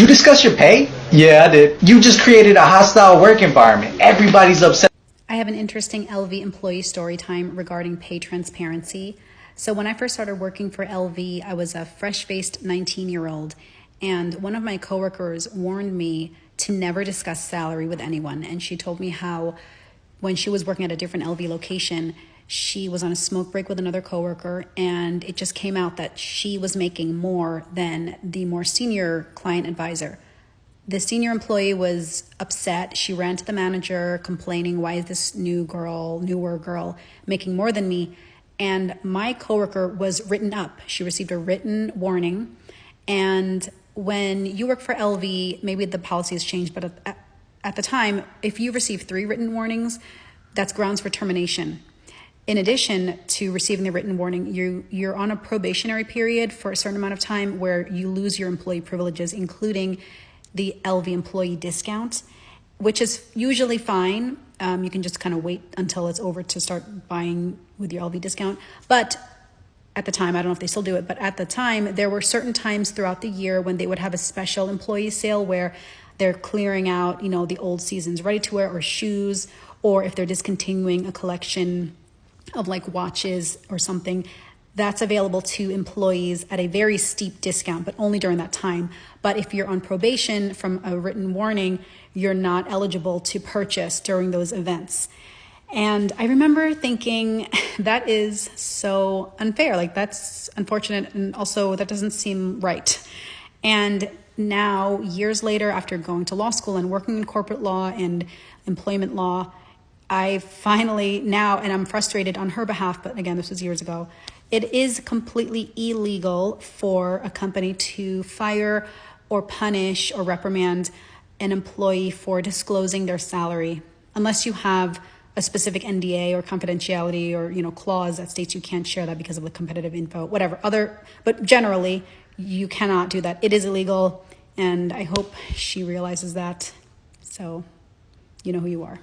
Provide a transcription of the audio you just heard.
You discuss your pay? Yeah, I did. You just created a hostile work environment. Everybody's upset. I have an interesting LV employee story time regarding pay transparency. So when I first started working for LV, I was a fresh-faced 19-year-old, and one of my coworkers warned me to never discuss salary with anyone. And she told me how when she was working at a different LV location, she was on a smoke break with another coworker, and it just came out that she was making more than the more senior client advisor. The senior employee was upset. She ran to the manager complaining, why is this newer girl making more than me? And my coworker was written up. She received a written warning. And when you work for LV, maybe the policy has changed, but at the time, if you receive 3 written warnings, that's grounds for termination. In addition to receiving the written warning, you're on a probationary period for a certain amount of time where you lose your employee privileges, including the LV employee discount, which is usually fine. You can just kind of wait until it's over to start buying with your LV discount. But at the time, I don't know if they still do it, but at the time, there were certain times throughout the year when they would have a special employee sale where they're clearing out, the old season's ready-to-wear or shoes, or if they're discontinuing a collection of like watches or something, that's available to employees at a very steep discount, but only during that time. But if you're on probation from a written warning, you're not eligible to purchase during those events. And I remember thinking that is so unfair. Like, that's unfortunate, and also that doesn't seem right. And now, years later, after going to law school and working in corporate law and employment law, I finally now, and I'm frustrated on her behalf, but again, this was years ago, it is completely illegal for a company to fire or punish or reprimand an employee for disclosing their salary, unless you have a specific NDA or confidentiality or clause that states you can't share that because of the competitive info, whatever. But generally, you cannot do that. It is illegal, and I hope she realizes that. So, you know who you are.